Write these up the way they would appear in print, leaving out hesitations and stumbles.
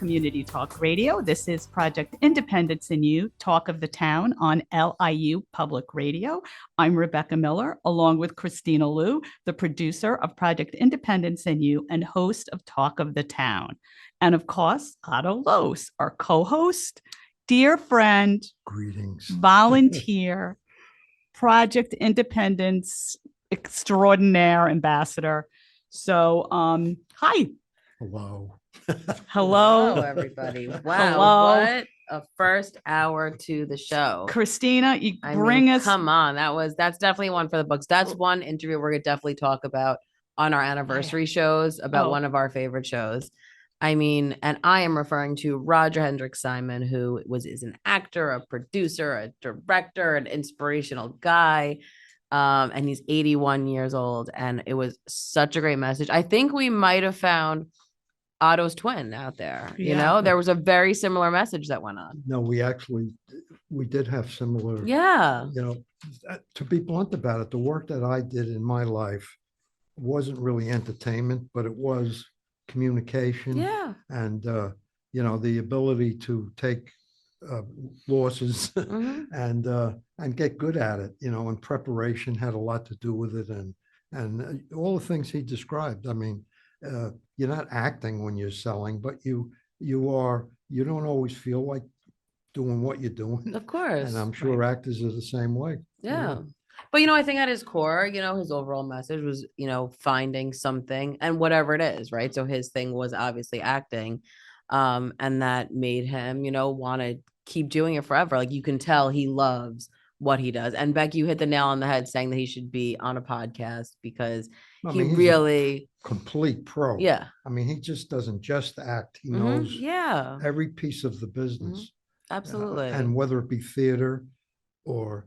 Community Talk Radio. This is Project Independence in You, Talk of the Town on LIU Public Radio. I'm Rebecca Miller, along with Kristina Liu, the producer of Project Independence in You and host of Talk of the Town. And of course, Otto Los, our co-host, dear friend, greetings, volunteer, Project Independence extraordinaire ambassador. So, hi. Hello. Hello, everybody. Wow. Hello. What a first hour to the show. Kristina, you bring us. Come on. That's definitely one for the books. That's one interview we're going to definitely talk about on our anniversary shows about one of our favorite shows. I mean, and I am referring to Roger Hendricks Simon, who is an actor, a producer, a director, an inspirational guy. And he's 81 years old. And it was such a great message. I think we might have found Otto's twin out there. You know, there was a very similar message that went on. No, we did have similar. Yeah. You know, to be blunt about it, the work that I did in my life wasn't really entertainment, but it was communication. Yeah. And, you know, the ability to take losses and get good at it, you know, and preparation had a lot to do with it. And all the things he described. I mean, you're not acting when you're selling, but you don't always feel like doing what you're doing. Of course. And I'm sure actors are the same way. Yeah. But, you know, I think at his core, you know, his overall message was, you know, finding something and whatever it is, right? So his thing was obviously acting. And that made him, you know, want to keep doing it forever. Like you can tell he loves what he does. And Becky, you hit the nail on the head saying that he should be on a podcast because he really complete pro. Yeah. I mean, he just doesn't just act. He knows every piece of the business. Absolutely. And whether it be theater or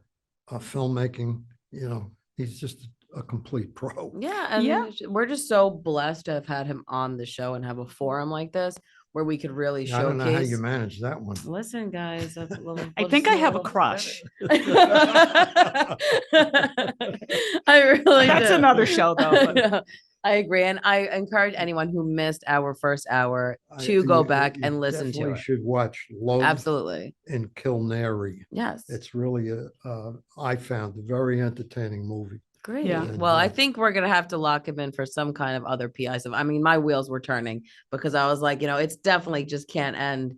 filmmaking, you know, he's just a complete pro. Yeah. And we're just so blessed to have had him on the show and have a forum like this where we could really showcase. I don't know how you manage that one. Listen, guys, I think I have a crush. I really That's do. Another show, though. I agree. And I encourage anyone who missed our first hour to go back and listen to it. You should watch Loathe Absolutely. in Kilnary. Yes. It's really, I found a very entertaining movie. Great. Yeah. Well, I think we're going to have to lock him in for some kind of other PI stuff. I mean, my wheels were turning because I was like, you know, it's definitely just can't end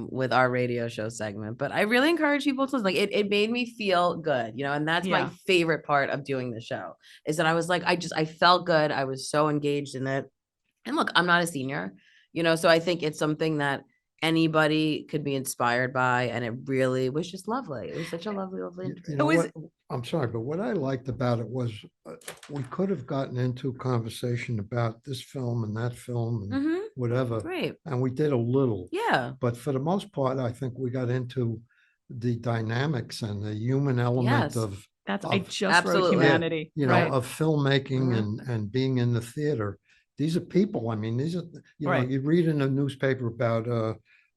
with our radio show segment. But I really encourage people to like it made me feel good, you know, and that's my favorite part of doing the show is that I was like, I felt good. I was so engaged in it. And look, I'm not a senior, you know, so I think it's something that anybody could be inspired by. And it really was just lovely. It was such a lovely interview. You know I'm sorry, but what I liked about it was we could have gotten into a conversation about this film and that film and whatever. Great. And we did a little. Yeah. But for the most part, I think we got into the dynamics and the human element of I just wrote humanity. You know, of filmmaking and being in the theater. These are people. I mean, these are, you know, you read in a newspaper about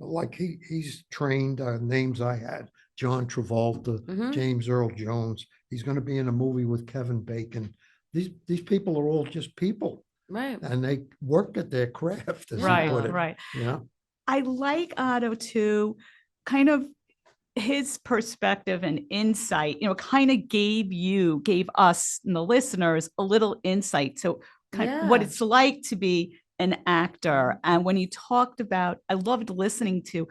like he's trained names I had. John Travolta, James Earl Jones. He's going to be in a movie with Kevin Bacon. These people are all just people. Right. And they work at their craft. As right, you put it. right. Yeah. I like Otto too, kind of his perspective and insight, you know, kind of gave us and the listeners a little insight. So kind of what it's like to be an actor. And when he talked about, I loved listening to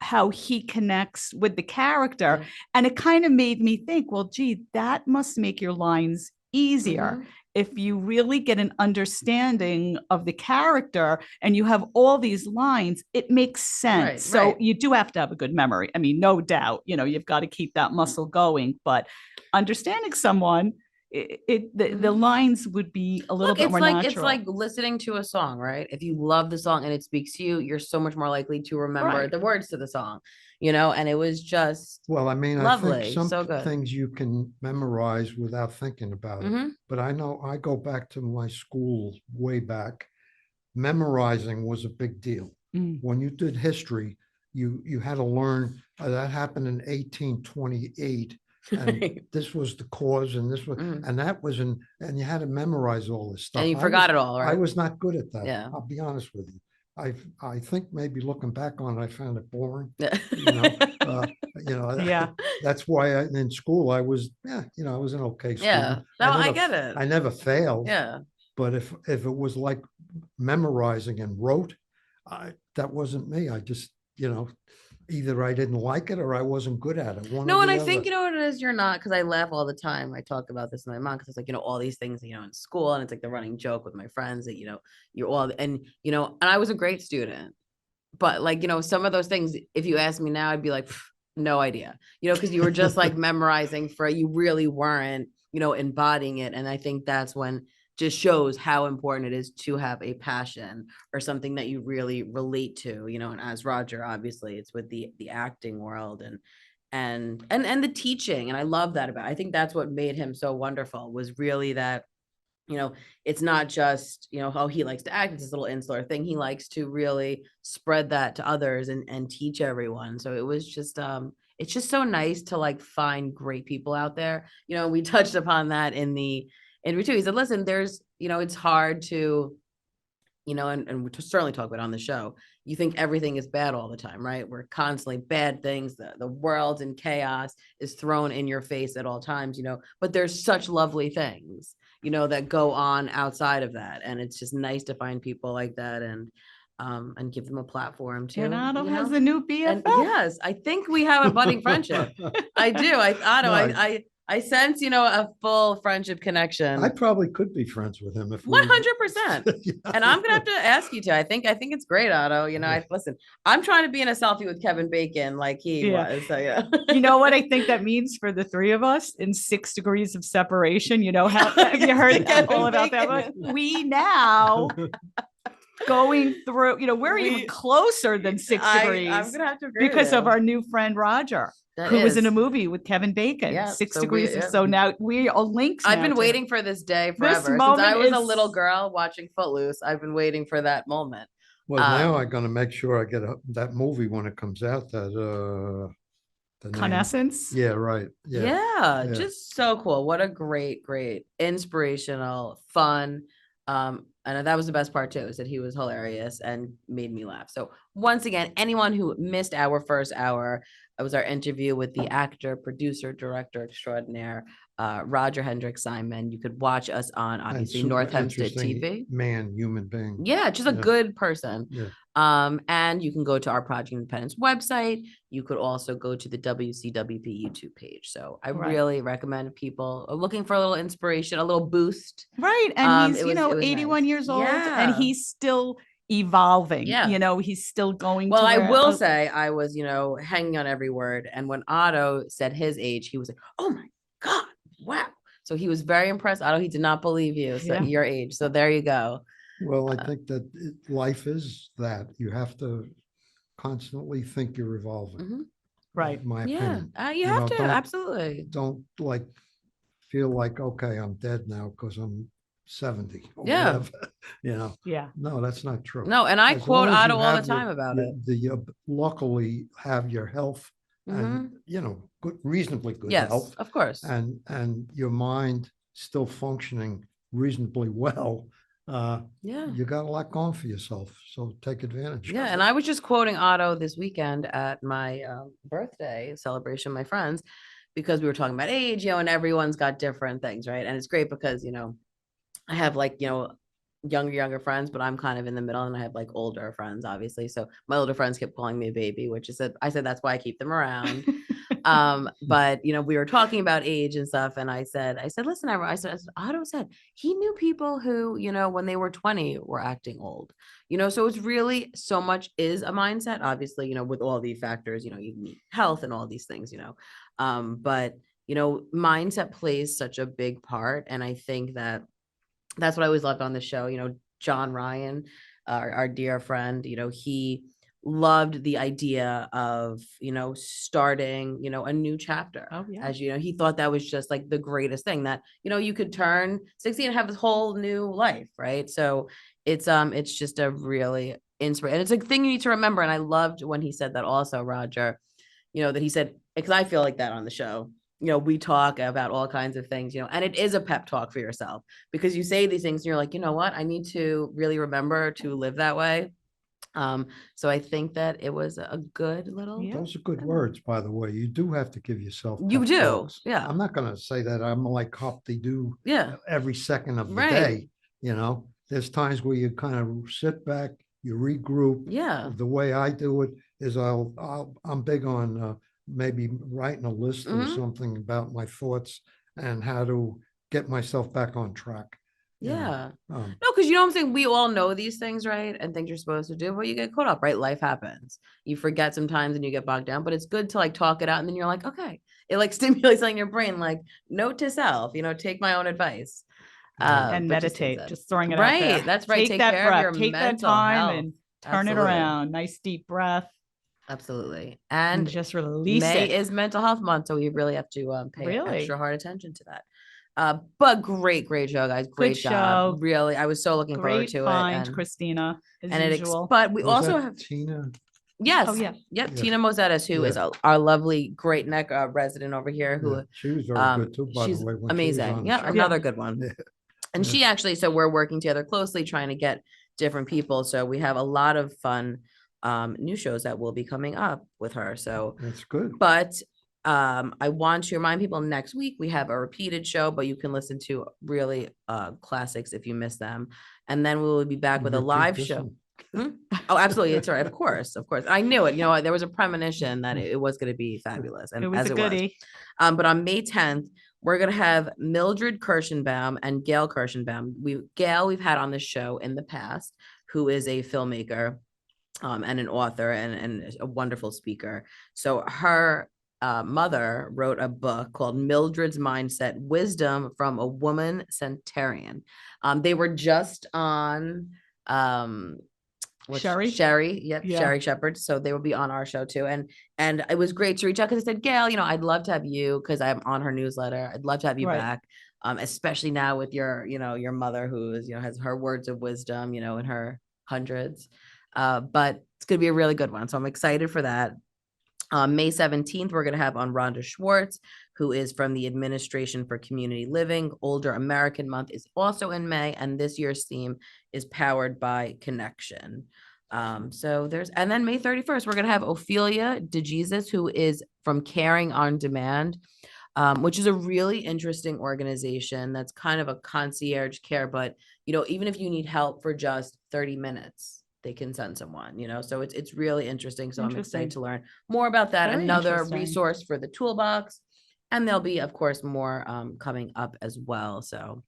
how he connects with the character. And it kind of made me think, well, gee, that must make your lines easier. If you really get an understanding of the character and you have all these lines, it makes sense. You do have to have a good memory. I mean, no doubt, you know, you've got to keep that muscle going, but understanding someone, the lines would be a little bit more natural. It's like listening to a song, right? If you love the song and it speaks to you, you're so much more likely to remember the words to the song, you know, and it was just I mean, lovely. I think some things you can memorize without thinking about it. But I know I go back to my school way back. Memorizing was a big deal. When you did history, you had to learn that happened in 1828. And this was the cause, and this was, and that was and you had to memorize all this stuff. And you forgot it all, right? I was not good at that. Yeah. I'll be honest with you. I think maybe looking back on it, I found it boring. Yeah. You know, uh, Yeah. that's why in school I was, I was an okay Yeah. student. No, I never, get it. I never failed. Yeah. But if it was like memorizing and wrote, that wasn't me. I just, either I didn't like it or I wasn't good at it. One No, or and the I think, other. you know what it is, you're not, because I laugh all the time. I talk about this with my mom because it's like, all these things, in school, and it's like the running joke with my friends that, you're all, and, and I was a great student, but like, some of those things, if you ask me now, I'd be like, no idea, because you were just like memorizing for it. You really weren't, embodying it. And I think that's when just shows how important it is to have a passion or something that you really relate to, and as Roger, obviously it's with the acting world and the teaching. And I love that about, I think that's what made him so wonderful, was really that, it's not just, how he likes to act, it's this little insular thing. He likes to really spread that to others and teach everyone. So it was just, it's just so nice to like find great people out there. We touched upon that in the interview too. He said, listen, there's, it's hard to, and we certainly talk about it on the show. You think everything is bad all the time, right? We're constantly bad things. The world in chaos is thrown in your face at all times, but there's such lovely things, that go on outside of that. And it's just nice to find people like that and give them a platform too. And Otto has a new BFF. And yes, I think we have a budding friendship. I do. Otto, No, I sense, a full friendship connection. I probably could be friends with him if 100%. And I'm gonna have to ask you to. I think it's great, Otto. Listen, I'm trying to be in a selfie with Kevin Bacon like he was. So yeah. You know what I think that means for the three of us in 6 degrees of separation? You know how have you heard all about that? We now going through, we're even closer than 6 degrees. I'm gonna have to agree because of our new friend Roger. Who was in a movie with Kevin Bacon, Yeah, 6 so degrees. So now we are links. I've been waiting for this day forever. Since I was a little girl watching Footloose, I've been waiting for that moment. Well, now I'm going to make sure I get that movie when it comes out. That the name. Connaissance. Yeah, right. Yeah, just so cool. What a great, inspirational, fun. And that was the best part too, is that he was hilarious and made me laugh. So once again, anyone who missed our first hour, it was our interview with the actor, producer, director extraordinaire, Roger Hendrick Simon. You could watch us on obviously North Hempstead TV. Human being. Yeah, just a good person. Yeah. And you can go to our Project Independence website. You could also go to the WCWP YouTube page. So I really recommend people looking for a little inspiration, a little boost. Right. And he's, 81 nice. years old and he's still evolving. Yeah. He's still going. Well, I will say I was, hanging on every word. And when Otto said his age, he was like, oh my God, wow. So he was very impressed. Otto, he did not believe you. So your age. So there you go. Well, I think that life is that you have to constantly think you're evolving. Mm-hmm. Right. In my opinion. You have to. Absolutely. Don't feel like, okay, I'm dead now because I'm 70. Or Yeah. whatever, Yeah. No, that's not true. No, and I quote Otto all the time about it. Luckily have your health and, good, reasonably good health. Yes, of course. And your mind still functioning reasonably well. You got a lot going for yourself, so take advantage. Yeah, and I was just quoting Otto this weekend at my birthday celebration, my friends, because we were talking about age, and everyone's got different things, right? And it's great because I have younger friends, but I'm kind of in the middle, and I have older friends, obviously. So my older friends kept calling me a baby, which I said that's why I keep them around. But we were talking about age and stuff, and I said, listen, Otto said he knew people who, when they were 20 were acting old, so it's really so much is a mindset, obviously, with all these factors, you need health and all these things, but mindset plays such a big part. And I think that's what I always loved on the show. John Ryan, our dear friend, he loved the idea of, starting, a new chapter. Oh, yeah. As he thought that was just the greatest thing that, you could turn 60 and have this whole new life. Right. So it's just a really inspiring, and it's a thing you need to remember. And I loved when he said that also, Roger, that he said, because I feel like that on the show. We talk about all kinds of things, and it is a pep talk for yourself, because you say these things and you're like, you know what, I need to really remember to live that way. So I think that it was a good little. Yeah. Those are good words, by the way. You do have to give yourself You pep do, talks. yeah. I'm not gonna say that I'm like hop-de-doo Yeah. every second of the Right. day, you know? There's times where you kind of sit back, you regroup. Yeah. The way I do it is I'm big on maybe writing a list or Mhm. something about my thoughts and how to get myself back on track. you know. Yeah. Um, No, because you know what I'm saying? We all know these things, right? And things you're supposed to do, but you get caught up, right? Life happens. You forget sometimes and you get bogged down, but it's good to like talk it out. And then you're like, okay, it like stimulates on your brain, like note to self, take my own advice. Yeah. And But just like meditate, that. just throwing it out there. Right. That's right. Take Take that care of breath, your take that mental time health. and turn it Absolutely. around. Nice deep breath Absolutely. and And just release May it. is mental health month, so we really have to pay Really? extra hard attention to that. But great show, guys. Great job. show. Really, I was so looking forward Great to find, it. Christina, as And usual. but we Was also that have Tina? yes, Oh, yeah. yep, Yeah. Tina Mosettis, who is Yeah. our lovely Great Neck resident over here. Who Yeah, she was very good too, by the she's way, when she was amazing. on the Yeah, show. another good one. Yeah. And Yeah. she actually, so we're working together closely, trying to get different people. So we have a lot of fun new shows that will be coming up with her. So That's good. but I want to remind people next week we have a repeated show, but you can listen to really classics if you miss them. And then we will be back You with a repeat live this show. one? Oh, absolutely. It's right. Of course. Of course. I knew it. There was a premonition that it was going to be fabulous. And It was as a it was. goodie. But on May 10th, we're going to have Mildred Kirschenbaum and Gail Kirschenbaum. Gail, we've had on the show in the past, who is a filmmaker and an author and a wonderful speaker. So her mother wrote a book called Mildred's Mindset: Wisdom from a Woman Centurion. They were just on Sherry? Sherry, yep, Yeah. Sherry Shepherd. So they will be on our show too. And it was great to reach out because I said, Gail, I'd love to have you because I'm on her newsletter. I'd love to have you Right. back. Especially now with your mother who is, has her words of wisdom, in her hundreds. But it's gonna be a really good one. So I'm excited for that. May 17th, we're going to have on Rhonda Schwartz, who is from the Administration for Community Living. Older American Month is also in May, and this year's theme is Powered by Connection. And then May 31st, we're going to have Ophelia DeJesus, who is from Caring on Demand, which is a really interesting organization that's kind of a concierge care, but, even if you need help for just 30 minutes, they can send someone, so it's really interesting. So I'm excited to learn more about that. Very Another interesting. resource for the toolbox. And there'll be, of course, more coming up as well. So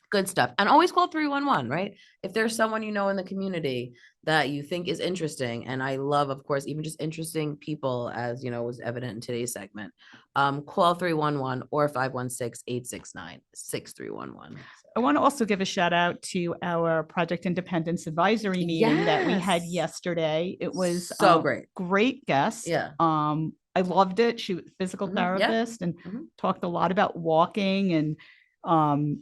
good stuff. And always call 311, right? If there's someone in the community that you think is interesting. And I love, of course, even just interesting people, as was evident in today's segment. Call 311 or 516-869-6311. I want to also give a shout out to our Project Independence Advisory meeting that we had Yes. yesterday. It was So great. Great guest. Yeah. I loved it. She was a physical Mhm, yeah. therapist and Mhm. talked a lot about walking and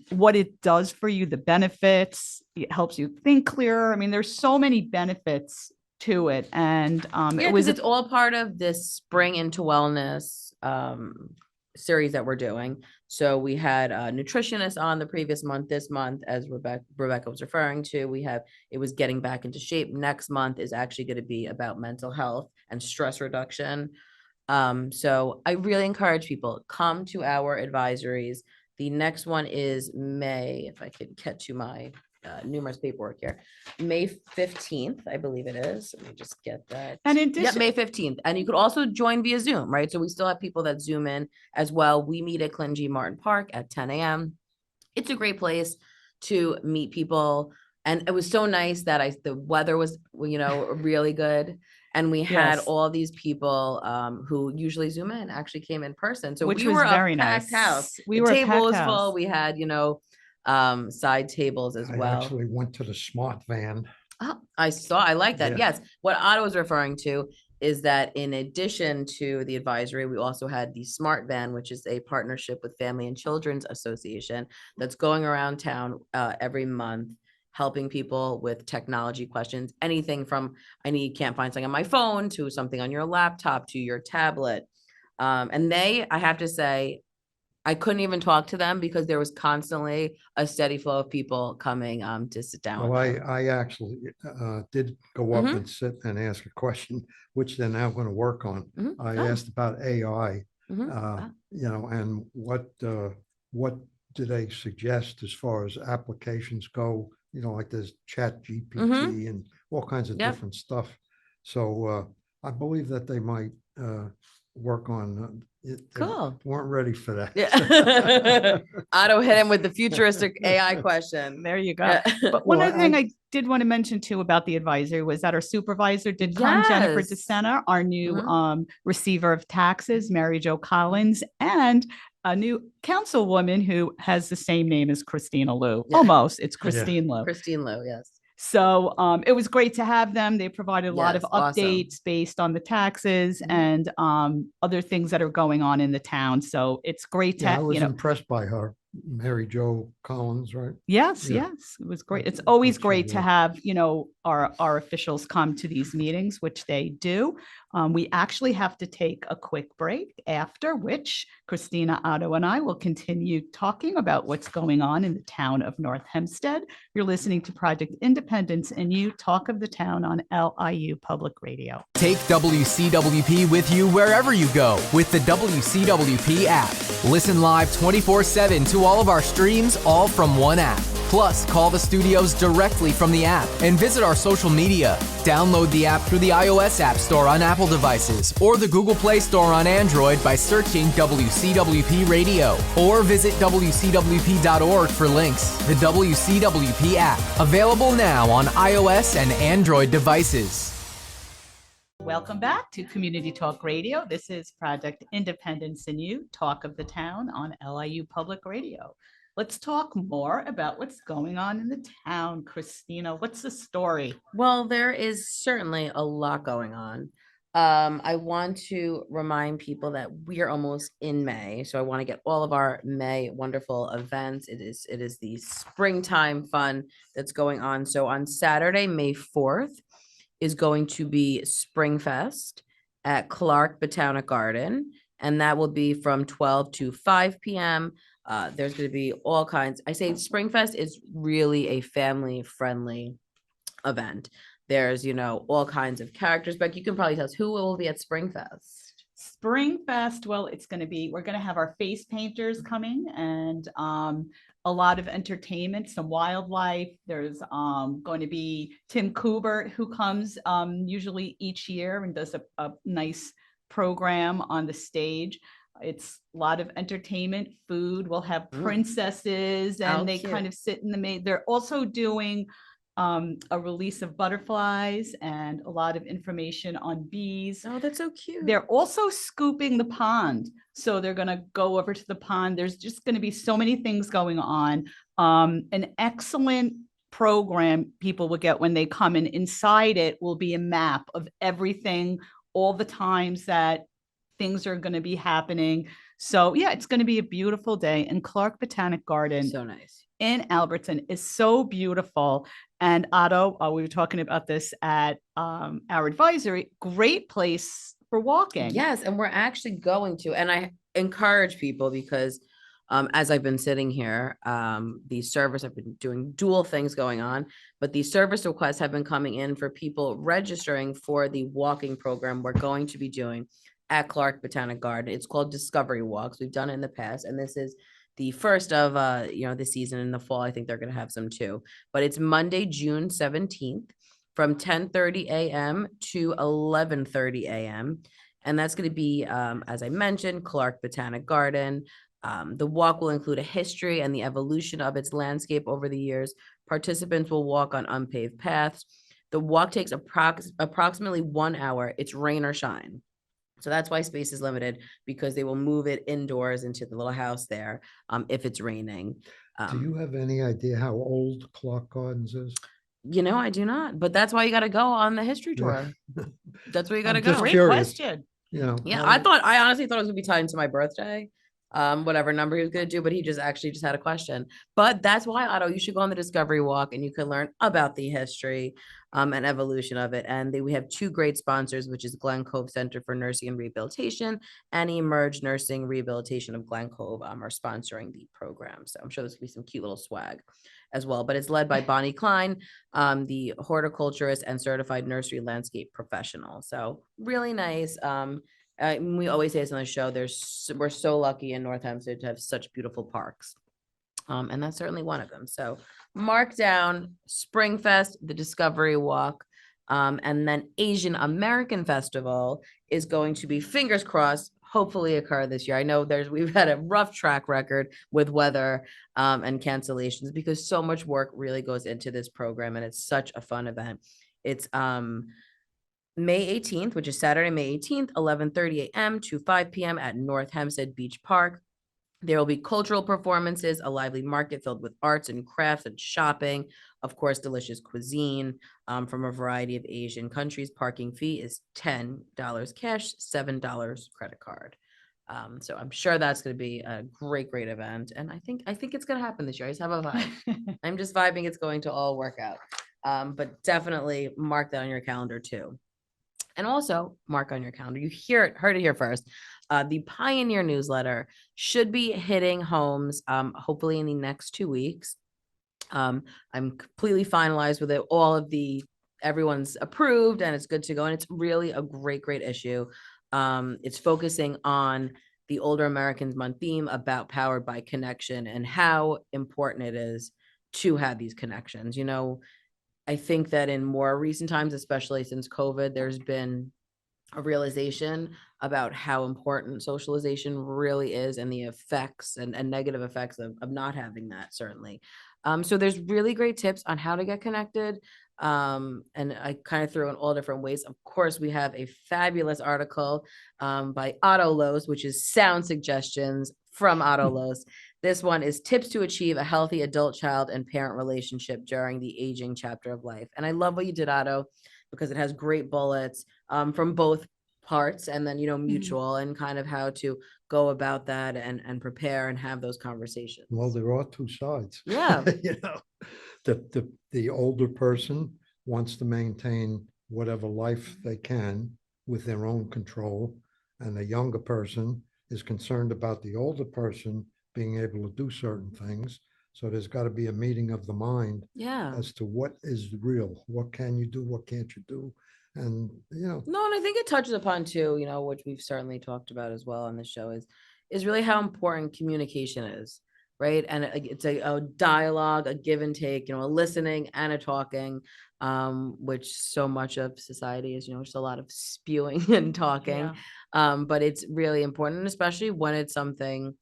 what it does for you, the benefits. It helps you think clearer. I mean, there's so many benefits to it. And Yeah, it was it's all part of this Spring into Wellness series that we're doing. So we had a nutritionist on the previous month. This month, as Rebecca was referring to, it was getting back into shape. Next month is actually going to be about mental health and stress reduction. So I really encourage people, come to our advisories. The next one is May, if I could get to my numerous paperwork here. May 15th, I believe it is. Let me just get that. And in Yep, addition, May 15th. And you could also join via Zoom, right? So we still have people that Zoom in as well. We meet at Clinton G. Martin Park at 10 a.m. It's a great place to meet people. And it was so nice that the weather was, really good. And we had Yes. all these people who usually Zoom in actually came in person. So which we was were very a packed nice. house. We The were a table packed was house. full. We had, side tables as I well. actually went to the smart van. Oh, I like that. Yeah. Yes. What Otto was referring to is that in addition to the advisory, we also had the Smart Van, which is a partnership with Family and Children's Association that's going around town every month, helping people with technology questions, anything from can't find something on my phone to something on your laptop to your tablet. And I have to say, I couldn't even talk to them because there was constantly a steady flow of people coming to sit down Well, with them. I actually did go up Mhm. and sit and ask a question, which they're now going to work on. Mhm. I Oh. asked about AI, Mhm. Ah. and what do they suggest as far as applications go? Like there's Chat GPT and all kinds of Yep. different stuff. So I believe that they might work on it. They Cool. weren't ready for that. Yeah. Otto hit him with the futuristic AI question. There you go. Yeah. But one Well, other thing I did want to mention too about the advisory was that our supervisor did come, Jennifer Yes. DeSena, our new Mhm. receiver of taxes, Mary Jo Collins, and a new councilwoman who has the same name as Christina Lou. Yeah. Almost, it's Yeah. Christine Lou. Christine Lowe, yes. So it was great to have them. They provided a lot of Yes, awesome. updates based on the taxes Mhm. and other things that are going on in the town. So it's great Yeah, I to, was impressed by her, Mary Jo Collins, right? yes, Yeah. yes, it was great. It's I always thought she great to was. have, our officials come to these meetings, which they do. We actually have to take a quick break, after which Kristina, Otto, and I will continue talking about what's going on in the town of North Hempstead. You're listening to Project Independence and You Talk of the Town on LIU Public Radio. Take WCWP with you wherever you go with the WCWP app. Listen live 24/7 to all of our streams, all from one app. Plus, call the studios directly from the app and visit our social media. Download the app through the iOS App Store on Apple devices or the Google Play Store on Android by searching WCWP Radio, or visit WCWP.org for links. The WCWP app, available now on iOS and Android devices. Welcome back to Community Talk Radio. This is Project Independence and You Talk of the Town on LIU Public Radio. Let's talk more about what's going on in the town. Kristina, what's the story? Well, there is certainly a lot going on. I want to remind people that we are almost in May, so I want to get all of our May wonderful events. It is the springtime fun that's going on. So on Saturday, May 4th, is going to be Springfest at Clark Botanic Garden, and that will be from 12 to 5 p.m. There's going to be all kinds. I say Springfest is really a family-friendly event. There's, all kinds of characters, but you can probably tell us who will be at Springfest. Springfest, well, we're going to have our face painters coming and a lot of entertainment, some wildlife. There's going to be Tim Kubert, who comes usually each year and does a nice program on the stage. It's a lot of entertainment, food. We'll have princesses and they kind of sit in the main. They're also doing a release of butterflies and a lot of information on bees. Oh, that's so cute. They're also scooping the pond. So they're going to go over to the pond. There's just going to be so many things going on. An excellent program people will get when they come, and inside it will be a map of everything, all the times that things are going to be happening. So yeah, it's going to be a beautiful day. And Clark Botanic Garden So nice in Albertson is so beautiful. And Otto, we were talking about this at our advisory, great place for walking. Yes, and we're actually going to, and I encourage people because as I've been sitting here, these service, I've been doing dual things going on, but these service requests have been coming in for people registering for the walking program we're going to be doing at Clark Botanic Garden. It's called Discovery Walks. We've done it in the past, and this is the first of the season. In the fall, I think they're going to have some too, but it's Monday, June 17th from 10:30 a.m. to 11:30 a.m. And that's going to be, as I mentioned, Clark Botanic Garden. The walk will include a history and the evolution of its landscape over the years. Participants will walk on unpaved paths. The walk takes approximately 1 hour. It's rain or shine. So that's why space is limited, because they will move it indoors into the little house there if it's raining. Do you have any idea how old Clark Gardens is? I do not, but that's why you got to go on the history tour. That's where you got to go. Great curious. question. Yeah, I honestly thought it was gonna be tied into my birthday. whatever number he was going to do, but he just actually just had a question. But that's why, Otto, you should go on the Discovery Walk and you can learn about the history and evolution of it. And we have two great sponsors, which is Glen Cove Center for Nursing and Rehabilitation and Emerge Nursing Rehabilitation of Glen Cove are sponsoring the program. So I'm sure there's gonna be some cute little swag as well, but it's led by Bonnie Klein, the horticulturist and certified nursery landscape professional. So really nice. We always say this on the show, we're so lucky in North Hempstead to have such beautiful parks. And that's certainly one of them. So mark down Springfest, the Discovery Walk, and then Asian American Festival is going to be, fingers crossed, hopefully occur this year. I know we've had a rough track record with weather and cancellations because so much work really goes into this program and it's such a fun event. It's May 18th, which is Saturday, May 18th, 11:30 a.m. to 5 p.m. at North Hempstead Beach Park. There will be cultural performances, a lively market filled with arts and crafts and shopping, of course, delicious cuisine from a variety of Asian countries. Parking fee is $10 cash, $7 credit card. So I'm sure that's going to be a great event. And I think it's going to happen this year. I just have a vibe. I'm just vibing it's going to all work out. But definitely mark that on your calendar too. And also mark on your calendar. You heard it here first. The Pioneer newsletter should be hitting homes hopefully in the next 2 weeks. I'm completely finalized with it. Everyone's approved and it's good to go. And it's really a great issue. It's focusing on the Older Americans Month theme about powered by connection and how important it is to have these connections. You know, I think that in more recent times, especially since COVID, there's been a realization about how important socialization really is and the effects and negative effects of not having that, certainly. So there's really great tips on how to get connected. And I kind of threw in all different ways. Of course, we have a fabulous article by Otto Los, which is sound suggestions from Otto Los. This one is tips to achieve a healthy adult, child, and parent relationship during the aging chapter of life. And I love what you did, Otto, because it has great bullets from both parts and then, mutual and kind of how to go about that and prepare and have those conversations. Well, there are two sides. Yeah. The older person wants to maintain whatever life they can with their own control. And the younger person is concerned about the older person being able to do certain things. So there's got to be a meeting of the mind as to what is real. What can you do? What can't you do? And, No, and I think it touches upon too, which we've certainly talked about as well on the show is really how important communication is, right? And it's a dialogue, a give and take, a listening and a talking, which so much of society is, just a lot of spewing and talking. Yeah. But it's really important, especially when it's something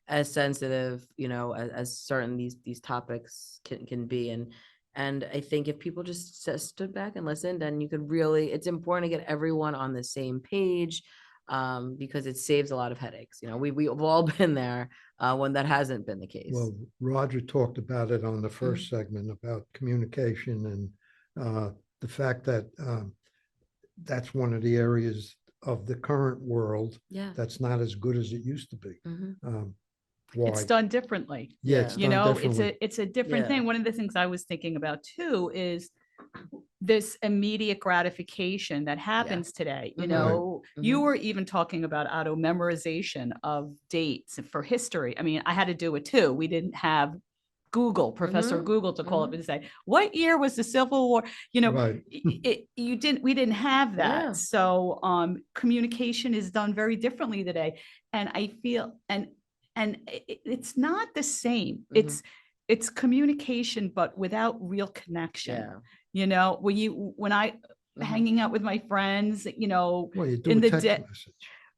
as sensitive, as certain these topics can be. And I think if people just stood back and listened, then it's important to get everyone on the same page because it saves a lot of headaches. We've all been there when that hasn't been the case. Well, Roger talked about it on the first segment about communication and the fact that that's one of the areas of the current world that's not as good as it used to be. It's done differently. Yeah, it's a different thing. One of the things I was thinking about too is this immediate gratification that happens today. You were even talking about auto memorization of dates for history. I mean, I had to do it too. We didn't have Professor Google to call up and say, what year was the Civil War? We didn't have that. Yeah. So communication is done very differently today. And I feel, and it's not the same. It's communication, but without real connection. Yeah. When I hanging out with my friends, well, you do in the day.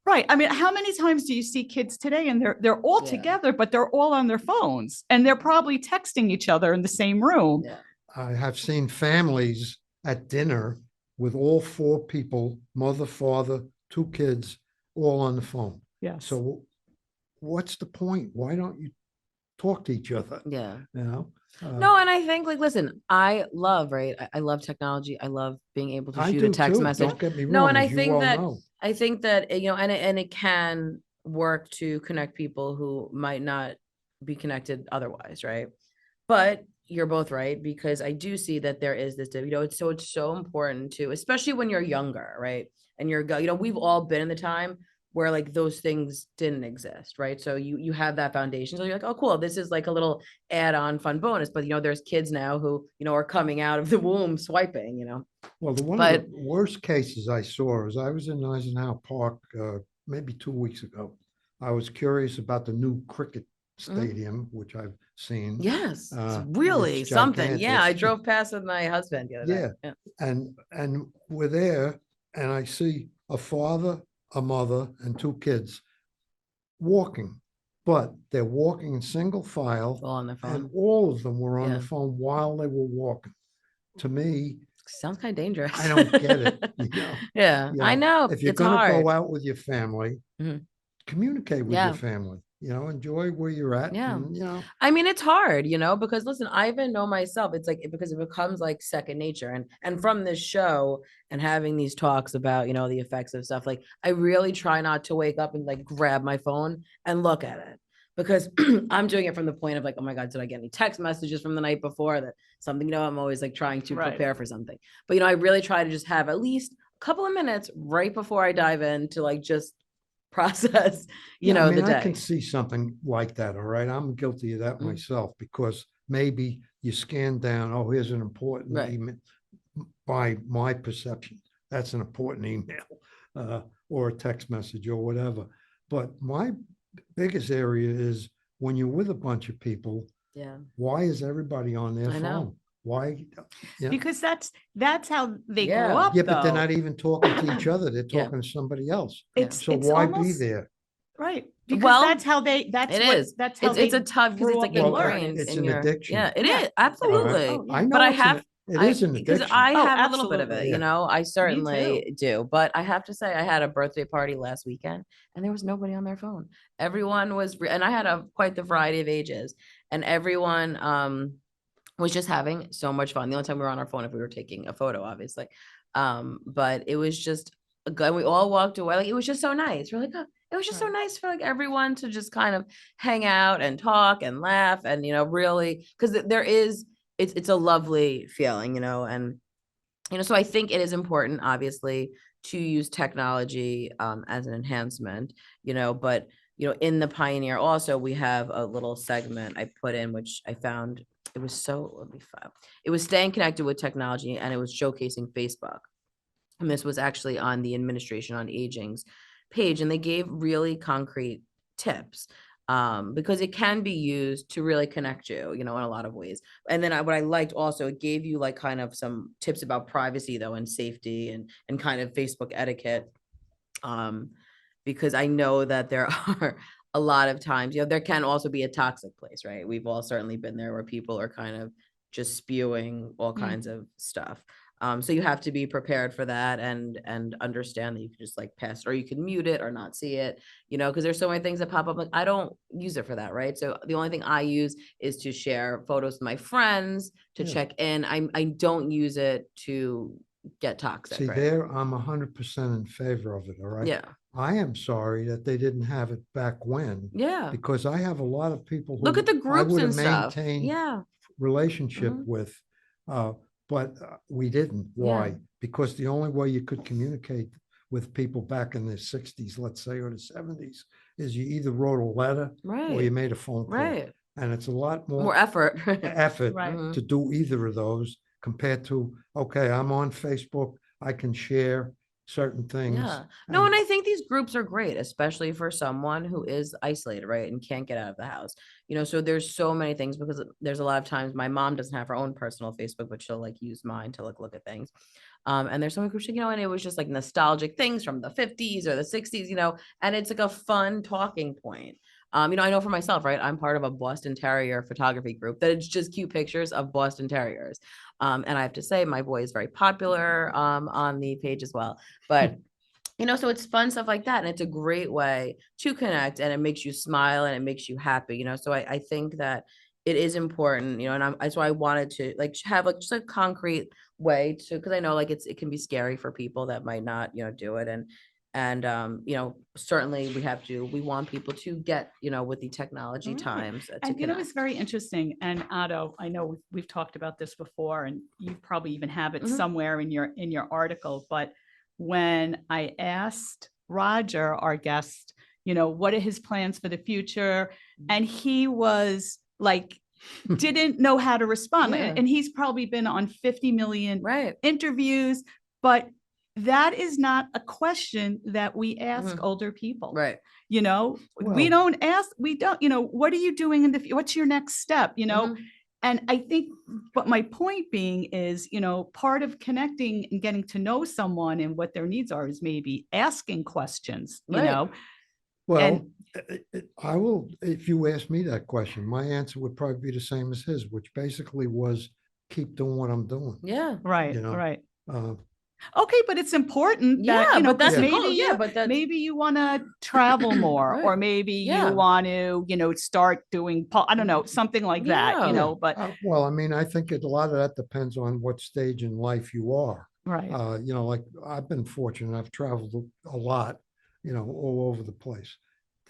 Right. I mean, how many times do you see kids today and they're all together, but they're all on their phones and they're probably texting each other in the same room. Yeah. I have seen families at dinner with all four people, mother, father, two kids, all on the phone. Yeah. So what's the point? Why don't you talk to each other? Yeah. No, and I think listen, I love technology. I love being able to shoot a text message. Don't get me wrong. And I think that, and it can work to connect people who might not be connected otherwise, right? But you're both right, because I do see that there is this, it's so important to, especially when you're younger, right? And we've all been in the time where like those things didn't exist, right? So you have that foundation. So you're like, oh, cool, this is like a little add-on fun bonus. But there's kids now who, are coming out of the womb swiping, Well, one of the worst cases I saw is I was in Eisenhower Park maybe 2 weeks ago. I was curious about the new cricket stadium, which I've seen. Yes, it's really something. Yeah, I drove past with my husband the other day. And we're there, and I see a father, a mother, and 2 kids walking, but they're walking in single file, All on their phone. and all of them were on Yeah. the phone while they were walking. To me, Sounds kind of dangerous. I don't get it. Yeah, I know. If you're It's going to hard. go out with your family, Mhm. communicate with Yeah. your family. Enjoy where you're at. Yeah. And, I mean, it's hard, because listen, I even know myself, it's like, because it becomes like second nature. And from this show and having these talks about, the effects of stuff, like I really try not to wake up and like grab my phone and look at it, because I'm doing it from the point of like, oh my God, did I get any text messages from the night before that something, I'm always like trying to prepare for something. But, I really try to just have at least a couple of minutes right before I dive in to like just process, I mean, the day. I can see something like that. All right. I'm guilty of that myself, because maybe you scan down, oh, here's an important email. By my perception, that's an important email or a text message or whatever. But my biggest area is when you're with a bunch of people, why is everybody on their phone? know. Why? Because that's how they grew Yeah. up. Yeah, but they're though. not even talking to each other. They're Yeah. talking to somebody else. It's Why be almost- there? Right. Because Well, that's how they, that's it what, is. that's how It's they a tough, because grew it's like up and ingrained learned. It's in an your, addiction. yeah, it Yeah. is. Absolutely. Oh, yeah. I know But I it's have, it is an because addiction. I Oh, have a little bit of it, absolutely. I certainly do. But I have to say, I had a birthday party last weekend and there was nobody on their phone. Everyone was, and I had quite the variety of ages, and everyone was just having so much fun. The only time we were on our phone if we were taking a photo, obviously. But it was just good. We all walked away. Like, it was just so nice. We're like, oh, it was just so nice for like everyone to just kind of hang out and talk and laugh and, really, because it's a lovely feeling, and, so I think it is important, obviously, to use technology as an enhancement, but, in the Pioneer also, we have a little segment I put in, which I found it was it was staying connected with technology, and it was showcasing Facebook. And this was actually on the Administration on Aging's page, and they gave really concrete tips because it can be used to really connect you, in a lot of ways. And then what I liked also, it gave you like kind of some tips about privacy though, and safety and kind of Facebook etiquette. Because I know that there are a lot of times, there can also be a toxic place, right? We've all certainly been there where people are kind of just spewing all kinds of stuff. So you have to be prepared for that and understand that you can just like pass it, or you can mute it or not see it, because there's so many things that pop up. Like, I don't use it for that, right? So the only thing I use is to share photos with my friends, to check in. I don't use it to get toxic. See, right? there, I'm 100% in favor of it. All right. Yeah. I am sorry that they didn't have it back when. Yeah. Because I have a lot of people who Look at the I groups would and have stuff. maintained Yeah. relationship Mhm. with, but we didn't. Why? Because the only way you could communicate with people back in the 60s, let's say, or the 70s, is you either wrote a letter or you Right. made a phone call. Right. And it's a lot More effort. effort Right. Mhm. to do either of those compared to, okay, I'm on Facebook, I can share certain things. Yeah. No, and I think these groups are great, especially for someone who is isolated, right? And can't get out of the house. So there's so many things, because there's a lot of times my mom doesn't have her own personal Facebook, but she'll like use mine to like look at things. And there's so many groups, and it was just like nostalgic things from the 50s or the 60s, and it's like a fun talking point. I know for myself, right? I'm part of a Boston Terrier photography group that it's just cute pictures of Boston Terriers. And I have to say, my boy is very popular on the page as well. But so it's fun stuff like that. And it's a great way to connect, and it makes you smile and it makes you happy, So I think that it is important, and that's why I wanted to like have like just a concrete way to, because I know like it can be scary for people that might not, do it. And And, certainly we want people to get, with the technology Right. times to And connect. it's very interesting. And Otto, I know we've talked about this before, and you probably even have it somewhere in your article. But when I asked Roger, our guest, what are his plans for the future, and he was like, didn't know how to respond, Yeah. and he's probably been on 50 million Right. interviews, but that is not a question that we ask older people. Right. We Well- don't ask, what are you doing what's your next step, And I think, but my point being is, part of connecting and getting to know someone and what their needs are is maybe asking questions, Right. Well, I will, if you ask me that question, my answer would probably be the same as his, which basically was keep doing what I'm doing. Yeah. Right, You know, right. Uh, Okay, but it's important Yeah, that, but that's 'cause the maybe goal. Yeah, but that's maybe you want to travel more, Right. or maybe Yeah. you want to, start doing, I don't know, something like that, Yeah. but well, I mean, I think a lot of that depends on what stage in life you are. right. Like I've been fortunate, I've traveled a lot, all over the place.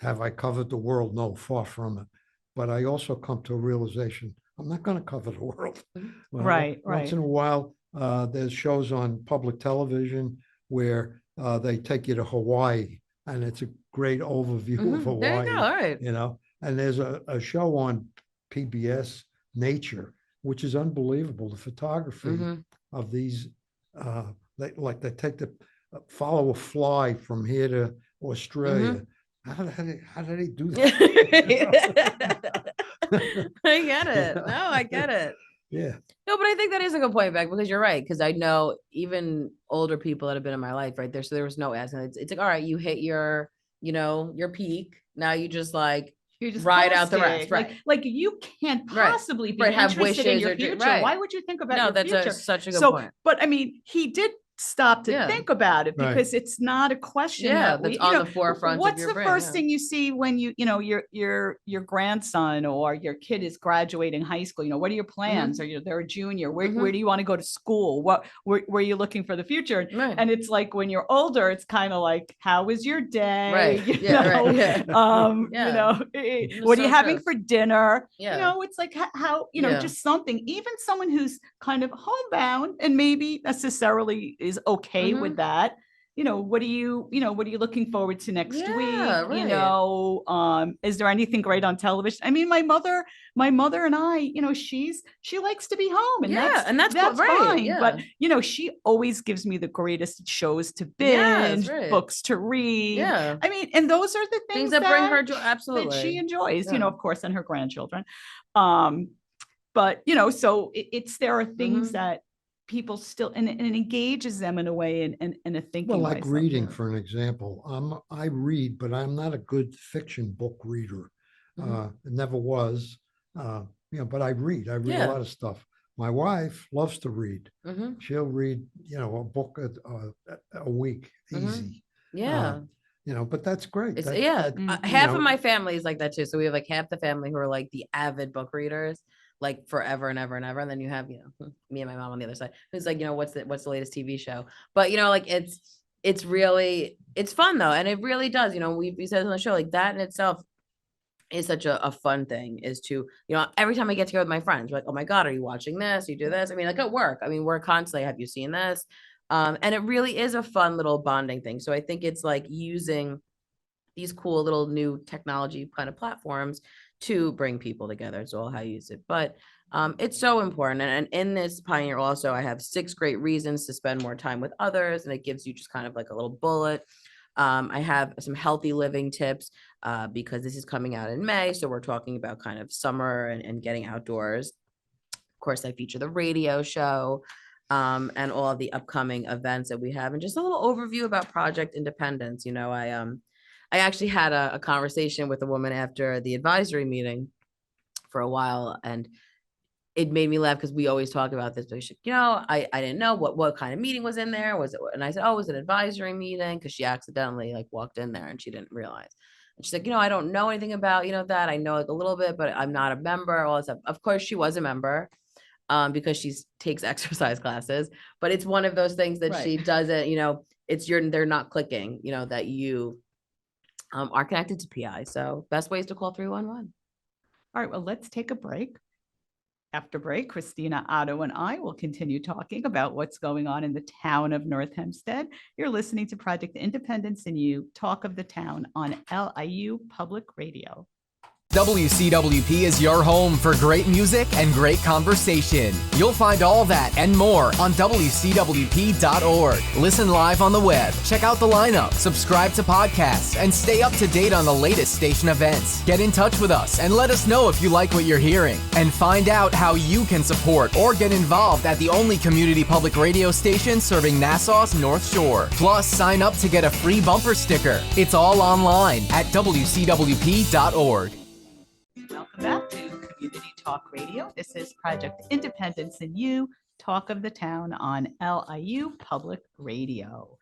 Have I covered the world? No, far from it. But I also come to a realization, I'm not going to cover the world. Right, Once right. in a while, there's shows on public television where they take you to Hawaii, and it's a great overview of Hawaii. There you go. All right. And there's a show on PBS Nature, which is unbelievable. The photography of these, they take follow a fly from here to Australia. How did he do that? I get it. No, I get it. Yeah. No, but I think that is a good point, Beck, because you're right. Because I know even older people that have been in my life, right there. So there was no asking. It's like, all right, you hit your peak. Now you just You're just ride out the coasting. rest, right? Like you can't possibly be Have interested in wishes your or future. right. Why would you think about No, your that's future? such a good So, point. but I mean, he did stop to Yeah. think about it, Right. because it's not a question Yeah, that that's on the forefront of what's your the brain, first yeah. thing you see when your grandson or your kid is graduating high school? What are your plans? Or they're a junior. Where do you want to go to school? Where are you looking for the future? Right. And it's like when you're older, it's kind of like, how was your day? Right. Yeah, right. Yeah. What are you So having true. for dinner? Yeah. It's like how Yeah. just something. Even someone who's kind of homebound and maybe necessarily is okay with that. What are you looking forward to next week? Yeah, right. Is there anything great on television? I mean, my mother and I, she likes to be home, and Yeah, and that's that's right, fine. yeah. But she always gives me the greatest shows to Yes, binge, right. books to read. Yeah. I mean, and those are the things that bring her joy. that Absolutely. she enjoys, Yeah. of course, and her grandchildren. But so there are things that people still, and it engages them in a way, and a thinking Well, way. like So, reading, for an example, I read, but I'm not a good fiction book reader. It never was, but I read a Yeah. lot of stuff. My wife loves to read. Mhm. She'll read, a book a week, easy. Yeah. But that's great. It's That, half of my family is like that too. So we have like half the family who are like the avid book readers, like forever and ever and ever. And then you have, me and my mom on the other side, who's like, what's the latest TV show? But like it's really, it's fun though. And it really does, we said on the show, like that in itself is such a fun thing, is to, every time I get together with my friends, like, oh my God, are you watching this? You do this? I mean, like at work, we're constantly, have you seen this? And it really is a fun little bonding thing. So I think it's like using these cool little new technology kind of platforms to bring people together. It's all how you use it. But it's so important. And in this Pioneer also, I have 6 great reasons to spend more time with others. And it gives you just kind of like a little bullet. I have some healthy living tips because this is coming out in May. So we're talking about kind of summer and getting outdoors. Of course, I feature the radio show and all of the upcoming events that we have, and just a little overview about Project Independence. I actually had a conversation with a woman after the advisory meeting for a while, and it made me laugh because we always talk about this. But I didn't know what kind of meeting was in there. Was it? And I said, oh, it was an advisory meeting, because she accidentally walked in there and she didn't realize. And she's like, I don't know anything about that. I know like a little bit, but I'm not a member. All that stuff. Of course, she was a member because she takes exercise classes. But it's one of those things that she doesn't. they're not clicking, that you are connected to PI. So best ways to call 311. All right, well, let's take a break. After break, Kristina, Otto, and I will continue talking about what's going on in the town of North Hempstead. You're listening to Project Independence and You, Talk of the Town on LIU Public Radio. WCWP is your home for great music and great conversation. You'll find all that and more on WCWP.org. Listen live on the web, check out the lineup, subscribe to podcasts, and stay up to date on the latest station events. Get in touch with us and let us know if you like what you're hearing. And find out how you can support or get involved at the only community public radio station serving Nassau's North Shore. Plus, sign up to get a free bumper sticker. It's all online at WCWP.org. Welcome back to Community Talk Radio. This is Project Independence and You, Talk of the Town on LIU Public Radio.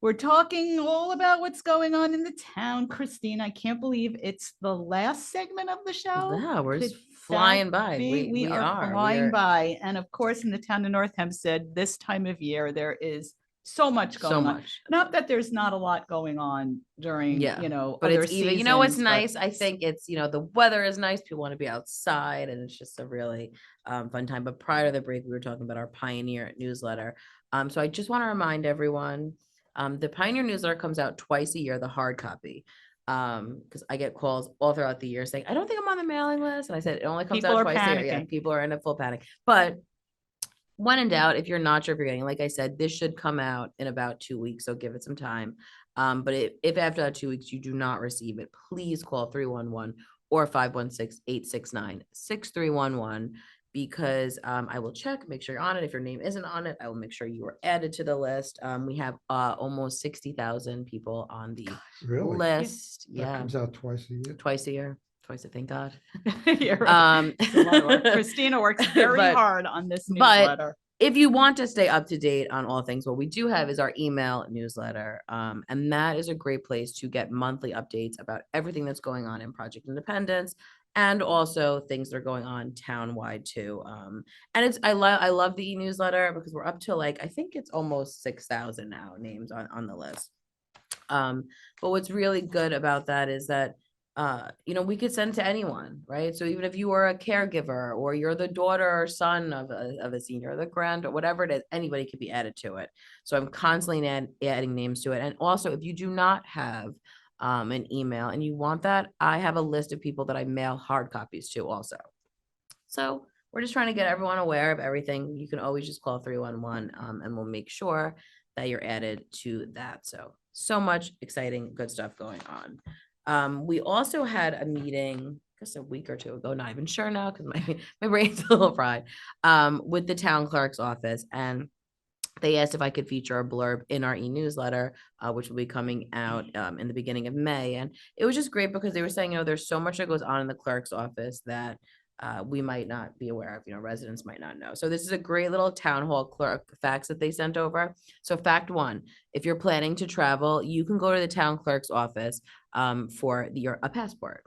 We're talking all about what's going on in the town. Kristina, I can't believe it's the last segment of the show. Yeah, we're Could just flying that by. be? We are flying We're by. And of course, in the town of North Hempstead, this time of year, there is so much going so on. much. Not that there's not a lot going on during, Yeah, other but it's even, what's seasons, but nice, I think it's, the weather is nice. People want to be outside and it's just a really fun time. But prior to the break, we were talking about our Pioneer newsletter. So I just want to remind everyone, the Pioneer newsletter comes out twice a year, the hard copy. Because I get calls all throughout the year saying, I don't think I'm on the mailing list. And I said, it only comes People out are twice a year. Yeah, panicking. people are in a full panic. But when in doubt, if you're not sure if you're getting, like I said, this should come out in about 2 weeks. So give it some time. But if after that 2 weeks you do not receive it, please call 311 or 516-869-6311 because I will check, make sure you're on it. If your name isn't on it, I will make sure you are added to the list. We have almost 60,000 people on the Really? list. That Yeah, comes out twice a year. twice a year. Twice, thank God. You're right. It's a lot of work. But Kristina works very hard on this but newsletter. if you want to stay up to date on all things, what we do have is our email newsletter. And that is a great place to get monthly updates about everything that's going on in Project Independence and also things that are going on townwide too. And I love the e-newsletter because we're up to I think it's almost 6,000 now names on the list. But what's really good about that is that we could send to anyone, right? So even if you are a caregiver or you're the daughter or son of a senior, or the grand or whatever it is, anybody could be added to it. So I'm constantly adding names to it. And also, if you do not have an email and you want that, I have a list of people that I mail hard copies to also. So we're just trying to get everyone aware of everything. You can always just call 311 and we'll make sure that you're added to that. So much exciting, good stuff going on. We also had a meeting, I guess a week or two ago, not even sure now because my brain's a little fried, with the town clerk's office. And they asked if I could feature a blurb in our e-newsletter, which will be coming out in the beginning of May. And it was just great because they were saying, there's so much that goes on in the clerk's office that we might not be aware of, residents might not know. So this is a great little town hall clerk facts that they sent over. So fact one, if you're planning to travel, you can go to the town clerk's office for a passport.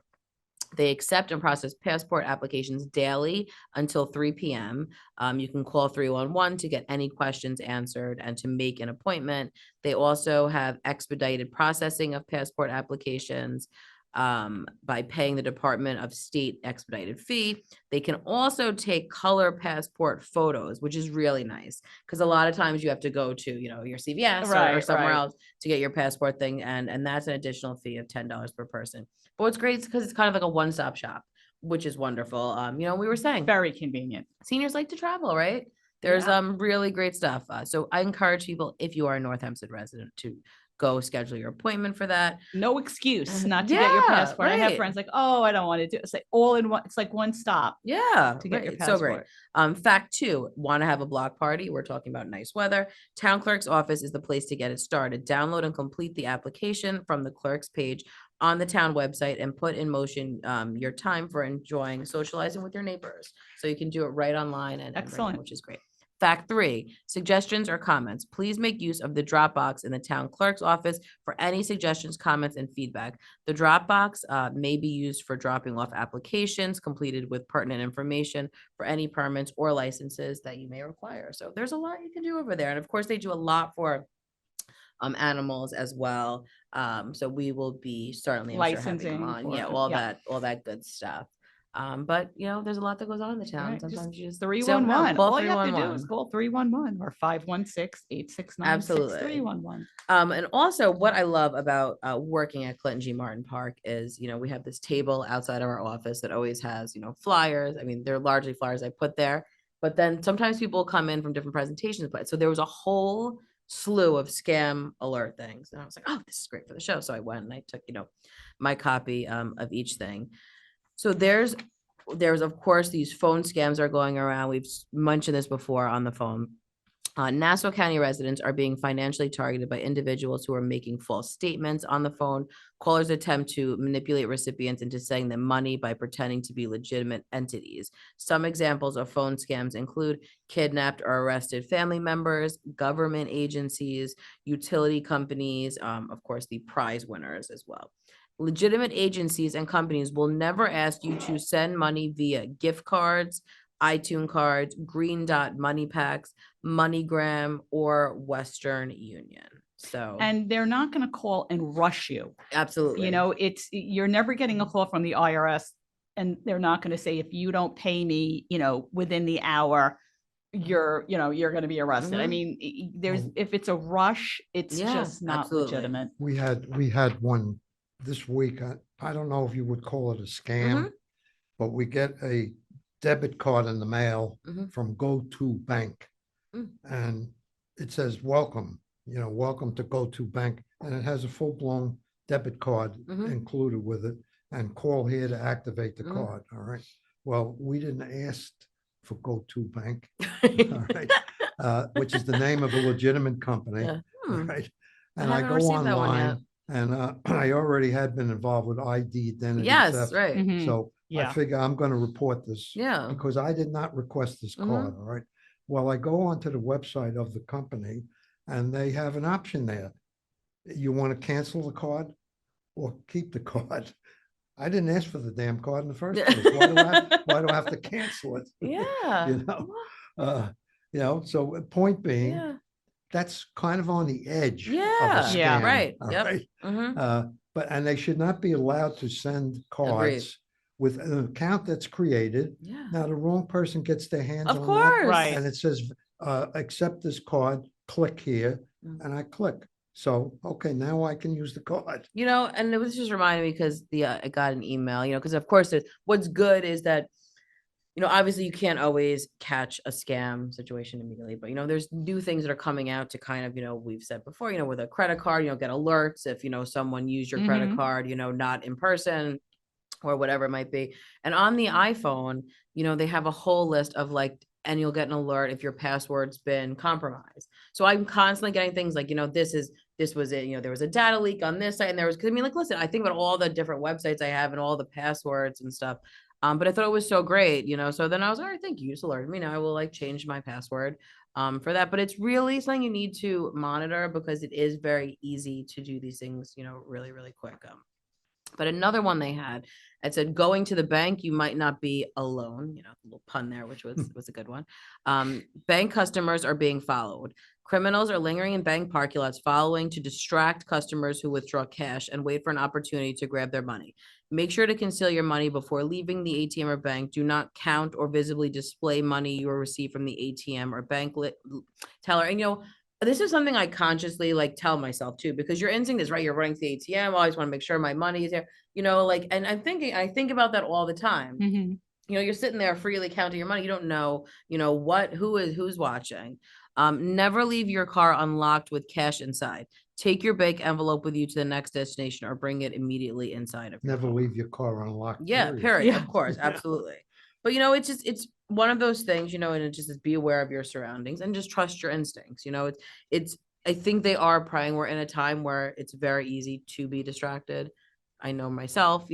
They accept and process passport applications daily until 3 p.m. You can call 311 to get any questions answered and to make an appointment. They also have expedited processing of passport applications by paying the Department of State expedited fee. They can also take color passport photos, which is really nice because a lot of times you have to go to, your CVS or somewhere else to get your passport thing. And that's an additional fee of $10 per person. But what's great is because it's kind of like a one-stop shop, which is wonderful. We were saying Very convenient. seniors like to travel, right? There's really great stuff. So I encourage people, if you are a North Hempstead resident, to go schedule your appointment for that. No excuse not to get your passport. I have right. friends oh, I don't want to do it. It's all in one. It's like one stop. Yeah, to get your So great. passport. Fact two, want to have a block party? We're talking about nice weather. Town clerk's office is the place to get it started. Download and complete the application from the clerk's page on the town website and put in motion your time for enjoying socializing with your neighbors. So you can do it right online and Excellent. which is great. Fact three, suggestions or comments. Please make use of the Dropbox in the town clerk's office for any suggestions, comments, and feedback. The Dropbox may be used for dropping off applications completed with pertinent information for any permits or licenses that you may require. So there's a lot you can do over there. And of course, they do a lot for animals as well. So we will be certainly, I'm sure, having them Licensing on. for Yeah, it, all that good stuff. But there's a lot that goes on in the town. Right, just Sometimes you just sit 311. around, call All you have to do is 311. call 311 or 516-869-6311. Absolutely. And also what I love about working at Clinton G. Martin Park is, we have this table outside of our office that always has, flyers. I mean, they're largely flyers I put there, but then sometimes people come in from different presentations. But so there was a whole slew of scam alert things. And I was like, oh, this is great for the show. So I went and I took, my copy of each thing. So there's of course these phone scams are going around. We've mentioned this before on the phone. Nassau County residents are being financially targeted by individuals who are making false statements on the phone. Callers attempt to manipulate recipients into sending them money by pretending to be legitimate entities. Some examples of phone scams include kidnapped or arrested family members, government agencies, utility companies, of course, the prize winners as well. Legitimate agencies and companies will never ask you to send money via gift cards, iTunes cards, Green Dot money packs, MoneyGram, or Western Union. So, And they're not going to call and rush you. absolutely. You're never getting a call from the IRS, and they're not going to say, if you don't pay me, within the hour, you're going to be arrested. I Mhm. mean, Well, if it's a rush, it's Yeah, just not absolutely. legitimate. We had one this week. I don't know if you would call it a scam, but we get a debit card in the mail Mhm. from Go-To Bank. And it says, welcome to Go-To Bank. And it has a full-blown debit card included with it, and call here to activate the card. All right. Well, we didn't ask for Go-To Bank, all right, which is the name of a legitimate company. Yeah. All right. I And I haven't go received that one yet. online, and I already had been involved with ID identity Yes, theft. right. Mhm. So I Yeah. figure I'm going to report this Yeah. because I did not request this card. All right. Well, I go onto the website of the company, and they have an option there. You want to cancel the card or keep the card? I didn't ask for the damn card in the first place. Why do I have to cancel it? Yeah. So point being, Yeah. that's kind of on the edge of a Yeah. Yeah. scam. Right. All Yep. right. Mhm. And they should not be allowed to send cards with an account that's created. Yeah. Now, the wrong person gets their hands Of on that, course. Right. and it says, accept this card, click here, and I click. So, okay, now I can use the card. And it was just reminding me because I got an email, because of course what's good is that, obviously you can't always catch a scam situation immediately, but there's new things that are coming out to kind of, we've said before, with a credit card, get alerts if, someone used your credit card, not in person or whatever it might be. And on the iPhone, they have a whole list of and you'll get an alert if your password's been compromised. So I'm constantly getting things like, this was it, there was a data leak on this site, and there was, listen, I think about all the different websites I have and all the passwords and stuff. But I thought it was so great, so then I was, all right, thank you. You just alerted me. Now I will change my password for that. But it's really something you need to monitor because it is very easy to do these things, really, really quick. But another one they had, it said, going to the bank, you might not be alone. A little pun there, which was a good one. Bank customers are being followed. Criminals are lingering in bank parking lots, following to distract customers who withdraw cash and wait for an opportunity to grab their money. Make sure to conceal your money before leaving the ATM or bank. Do not count or visibly display money you receive from the ATM or bank teller. And this is something I consciously tell myself too, because your instinct is right. You're running to the ATM. I always want to make sure my money is there, and I think about that all the time. Mhm. You're sitting there freely counting your money. You don't know, who's watching. Never leave your car unlocked with cash inside. Take your bank envelope with you to the next destination or bring it immediately inside of your Never car. leave your car unlocked. Yeah, period. Yeah. Of course, absolutely. But it's one of those things, and it just is, be aware of your surroundings and just trust your instincts. It's I think they are praying. We're in a time where it's very easy to be distracted. I know myself,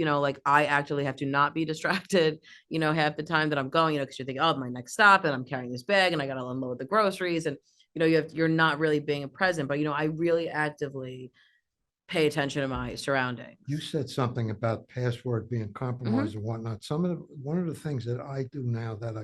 I actually have to not be distracted, half the time that I'm going, because you're thinking, oh, my next stop, and I'm carrying this bag and I got to unload the groceries, and you're not really being present. But I really actively pay attention to my surroundings. You said something about password being compromised and whatnot. One of the things that I do now that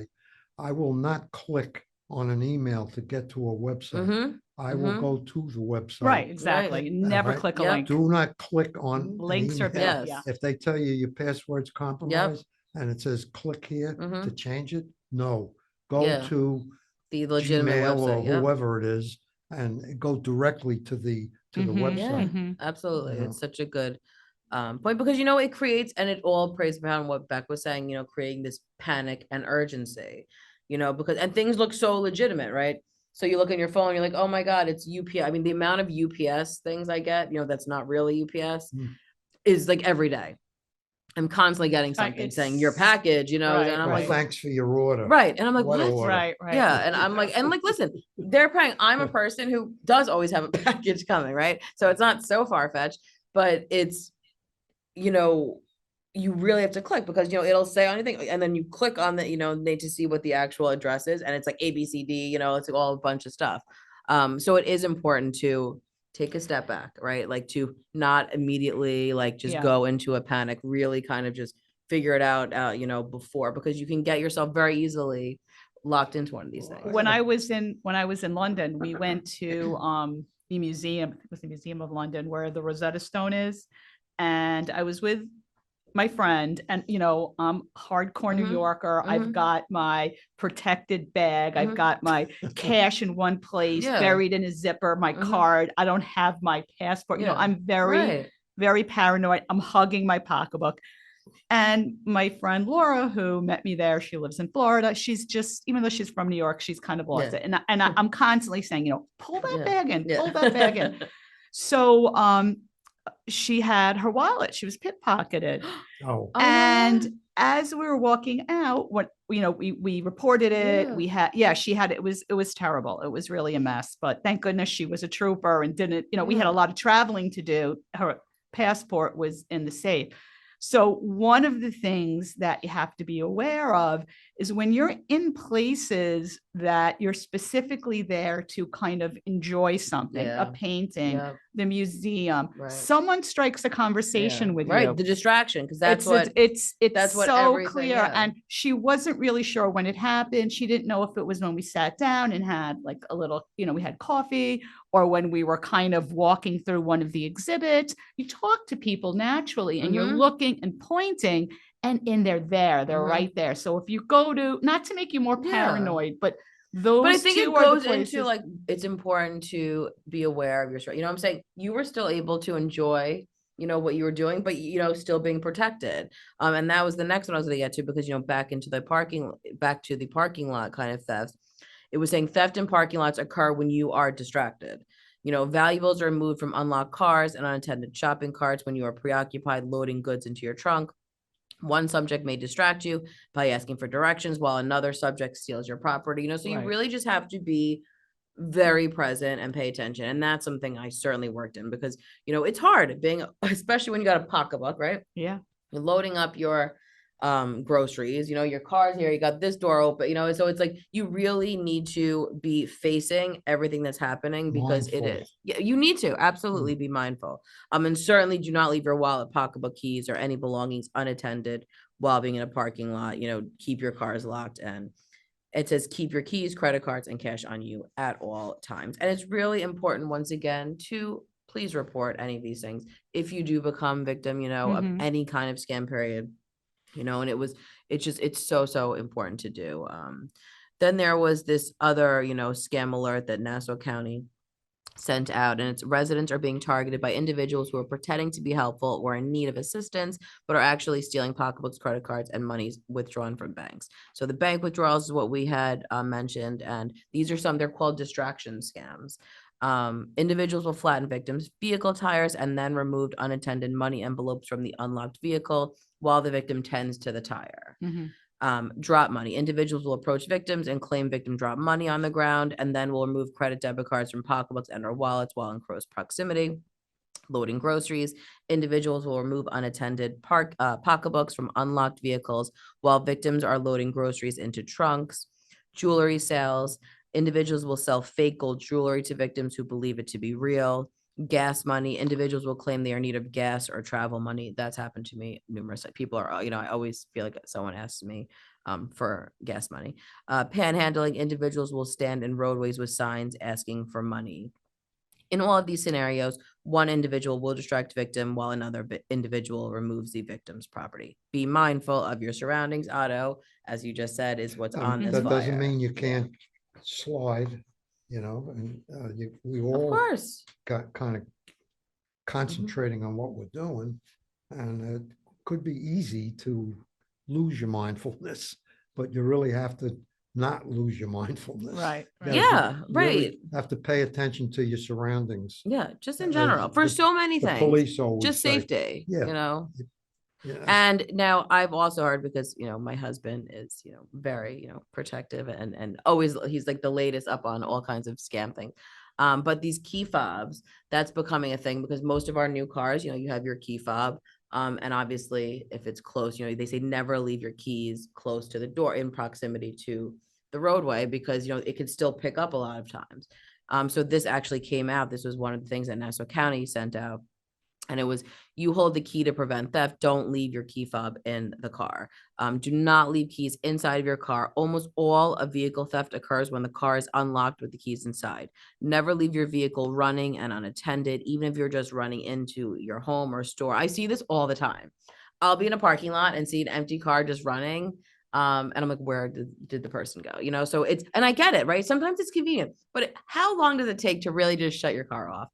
I will not click on an email to get to a website. I will Mhm. go to the website. Right, exactly. Never Right. click a Yep. link. Do not click on an Links are email. bad. Yes. Yeah. If they tell you your password's compromised and it says click here to Mhm. change it, no. Go Yeah. to The legitimate Gmail or website. Yep. whoever it is and go directly to the Mhm, website. mhm. Absolutely. You It's such a good point because, you know, it creates, and it all prays upon what Beck was saying, you know, creating this panic and urgency, you know, because, and things look so legitimate, right? So you look on your phone, you're like, oh my God, it's UPS. I mean, the amount of UPS things I get, you know, that's not really UPS Mm. is like every day. I'm constantly getting something saying your it's- package, you know, right, and I'm Well, like, thanks for your order. right. And I'm like, What what? order? Right, right. Yeah. And I'm like, listen, they're paying. I'm a person who does always have a package coming, right? So it's not so far fetched, but it's, you know, you really have to click because, you know, it'll say anything. And then you click on the, you know, need to see what the actual address is. And it's like ABCD, you know, it's all a bunch of stuff. So it is important to take a step back, right? Like to not immediately like just Yeah. go into a panic, really kind of just figure it out, you know, before, because you can get yourself very easily locked into one of these things. When I was in London, we went to the museum, I think it was the Museum of London, where the Rosetta Stone is. And I was with my friend, and you know, I'm hardcore New Mhm, Yorker. I've mhm. got my protected bag. I've Mhm. got my cash in one place, Yeah. buried in a zipper, my Mhm. card. I don't have my passport. You know, Yeah. I'm very, Right. very paranoid. I'm hugging my pocketbook. And my friend Laura, who met me there, she lives in Florida. She's just, even though she's from New York, she's kind of lost Yeah. it. I'm constantly saying, you know, pull that Yeah. bag in, Yeah. pull that bag in. So she had her wallet. She was pickpocketed. Oh, Oh, And no. as we were walking out, what, you know, we reported it. Yeah. We had, yeah, she had, it was terrible. It was really a mess, but thank goodness she was a trooper and didn't, you know, we had a Yeah. lot of traveling to do. Her passport was in the safe. So one of the things that you have to be aware of is when you're in places that you're specifically there to kind of enjoy something, Yeah. a painting, Yep. the museum, Right. someone strikes a conversation Yeah. with right. you. The distraction, because that's It's that's what so everything- clear. yeah. And she wasn't really sure when it happened. She didn't know if it was when we sat down and had like a little, you know, we had coffee, or when we were kind of walking through one of the exhibits. You talk to people naturally and you're Mhm. looking and pointing, and they're there, they're Mhm. right there. So if you go to, not to make you more Yeah. paranoid, but those But I think two it are the goes places. into like, it's important to be aware of your, you know what I'm saying? You were still able to enjoy, you know, what you were doing, but, you know, still being protected. And that was the next one I was going to get to, because, you know, back to the parking lot kind of theft. It was saying theft in parking lots occur when you are distracted. You know, valuables are moved from unlocked cars and unattended shopping carts when you are preoccupied loading goods into your trunk. One subject may distract you by asking for directions while another subject steals your property, you know, so you Right. really just have to be very present and pay attention. And that's something I certainly worked in, because, you know, it's hard being, especially when you got a pocketbook, right? Yeah. You're loading up your groceries, you know, your car's here, you got this door open, you know, so it's like you really need to be facing everything that's happening, because it Mindful. is. Yeah, you need to absolutely be mindful. And certainly do not leave your wallet, pocketbook, keys, or any belongings unattended while being in a parking lot. You know, keep your cars locked, and it says keep your keys, credit cards, and cash on you at all times. And it's really important, once again, to please report any of these things if you do become victim, you know, of Mhm. any kind of scam period, you know. And it's so important to do. Then there was this other, you know, scam alert that Nassau County sent out, and it's residents are being targeted by individuals who are pretending to be helpful or in need of assistance, but are actually stealing pocketbooks, credit cards, and monies withdrawn from banks. So the bank withdrawals is what we had mentioned, and these are some, they're called distraction scams. Individuals will flatten victims' vehicle tires and then removed unattended money envelopes from the unlocked vehicle while the victim tends to the tire. Mhm. Drop money. Individuals will approach victims and claim victim drop money on the ground, and then will remove credit debit cards from pocketbooks and or wallets while in close proximity. Loading groceries. Individuals will remove unattended pocketbooks from unlocked vehicles while victims are loading groceries into trunks. Jewelry sales. Individuals will sell fake gold jewelry to victims who believe it to be real. Gas money. Individuals will claim they are in need of gas or travel money. That's happened to me numerous times. People are, you know, I always feel like someone asks me for gas money. Panhandling individuals will stand in roadways with signs asking for money. In all of these scenarios, one individual will distract victim while another individual removes the victim's property. Be mindful of your surroundings. Otto, as you just said, is what's on this That flyer. doesn't mean you can't slide, and we Of all course. got kind of concentrating on what we're doing, and it could be easy to lose your mindfulness, but you really have to not lose your mindfulness. Right. You gotta Yeah, really right. have to pay attention to your surroundings. Yeah, just in As general, for the- so many The things. police always Just say. safety, Yeah. Yeah. And now I've also heard, because, my husband is, very, protective and always, he's like the latest up on all kinds of scam things. But these key fobs, that's becoming a thing, because most of our new cars, you have your key fob. And obviously if it's close, they say never leave your keys close to the door in proximity to the roadway, because, it can still pick up a lot of times. So this actually came out. This was one of the things that Nassau County sent out. And it was, you hold the key to prevent theft. Don't leave your key fob in the car. Do not leave keys inside of your car. Almost all of vehicle theft occurs when the car is unlocked with the keys inside. Never leave your vehicle running and unattended, even if you're just running into your home or store. I see this all the time. I'll be in a parking lot and see an empty car just running. And I'm like, where did the person go? So it's, and I get it, right? Sometimes it's convenient, but how long does it take to really just shut your car off?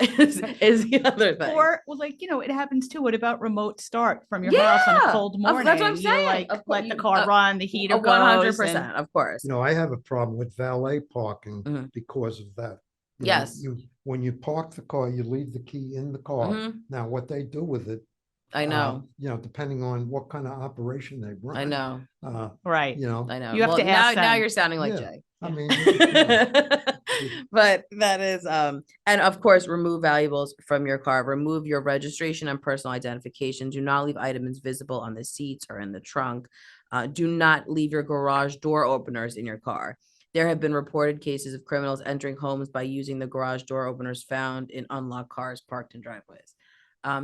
Is the other thing. Or it happens too. What about remote start from your house on a cold morning? That's what I'm saying. You let the car run, the heater 100%, of course. I have a problem with valet parking Mhm. because of that. Yes. When you park the car, you leave the key in the car. Mhm. Now, what they do with it, I know. depending on what kind of operation they run. I know. Right. I know. You have to now, ask now them. you're sounding like Yeah. Jay. I mean, But that is, and of course, remove valuables from your car. Remove your registration and personal identification. Do not leave items visible on the seats or in the trunk. Do not leave your garage door openers in your car. There have been reported cases of criminals entering homes by using the garage door openers found in unlocked cars parked in driveways.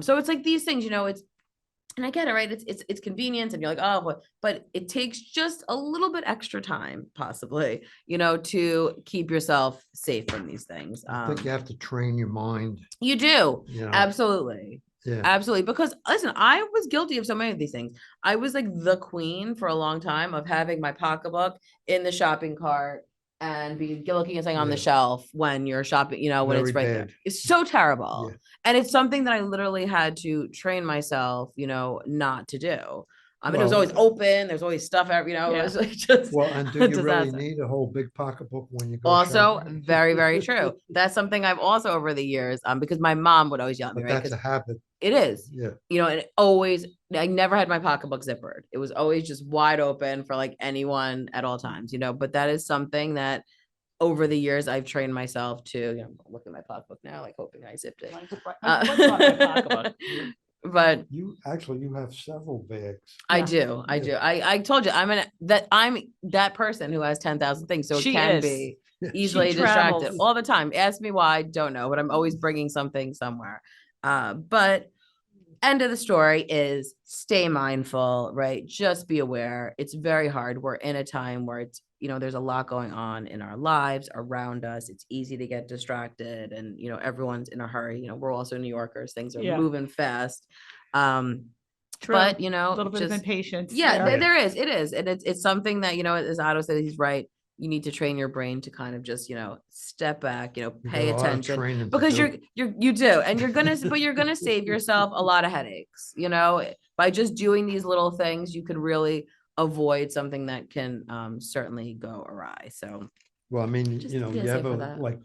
So it's like these things, it's, and I get it, right? It's convenience, and you're like, oh, but it takes just a little bit extra time, possibly, to keep yourself safe from these things. I think you have to train your mind. You do. You know? Absolutely. Yeah. Absolutely. Because listen, I was guilty of so many of these things. I was like the queen for a long time of having my pocketbook in the shopping cart and be looking at something on the Yeah. shelf when you're shopping, when it's Very right there. bad. It's so terrible. Yeah. And it's something that I literally had to train myself, not to do. I mean, it was Well, always open. There's always stuff, it was like just Well, and do you really disaster. need a whole big pocketbook when you go Also shopping? very, very true. That's something I've also over the years, because my mom would always yell at me, But right? that's a 'Cause habit. it is, Yeah. and it always, I never had my pocketbook zippered. It was always just wide open for like anyone at all times, but that is something that over the years I've trained myself to, look at my pocketbook now, like hoping I zipped it. But You have several bags. I Yeah. do. Yeah. I told you, I'm that person who has 10,000 things. So it She can is. be easily travels. distracted all the time. Ask me why, I don't know, but I'm always bringing something somewhere. But end of the story is stay mindful, right? Just be aware. It's very hard. We're in a time where it's, there's a lot going on in our lives around us. It's easy to get distracted and, everyone's in a hurry. We're also New Yorkers. Things are Yeah. moving fast. True. But, a little bit of impatience. yeah, there. there is. It is. And it's something that, as Otto said, he's right. You need to train your brain to kind of just, step back, You pay got a lot of attention, training to because do. you do. And but you're going to save yourself a lot of headaches, by just doing these little things. You could really avoid something that can certainly go awry. So, Well, I mean, Just you feel safe for ever that. like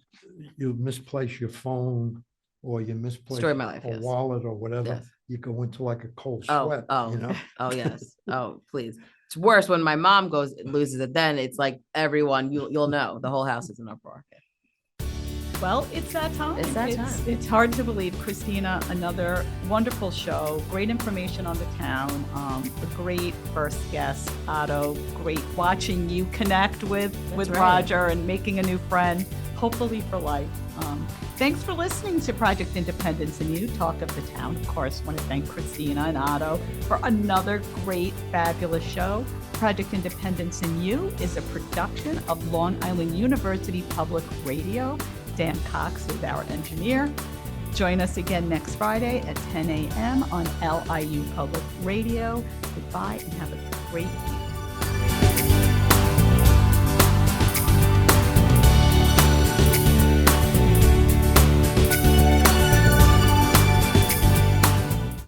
you misplace your phone or you misplace Story of my life, a yes. wallet or whatever, Yes. you go into like a cold oh, sweat, oh, oh, yes. Oh, please. It's worse when my mom loses it. Then it's like everyone, you'll know the whole house is in uproar. Well, it's that time. It's that time. It's hard to believe, Kristina, another wonderful show, great information on the town, a great first guest, Otto, great watching you connect with right. Roger and making a new friend. hopefully for life. Thanks for listening to Project Independence and You, Talk of the Town. Of course, want to thank Kristina and Otto for another great, fabulous show. Project Independence and You is a production of Long Island University Public Radio. Dan Cox is our engineer. Join us again next Friday at 10 a.m. on LIU Public Radio. Goodbye and have a great week.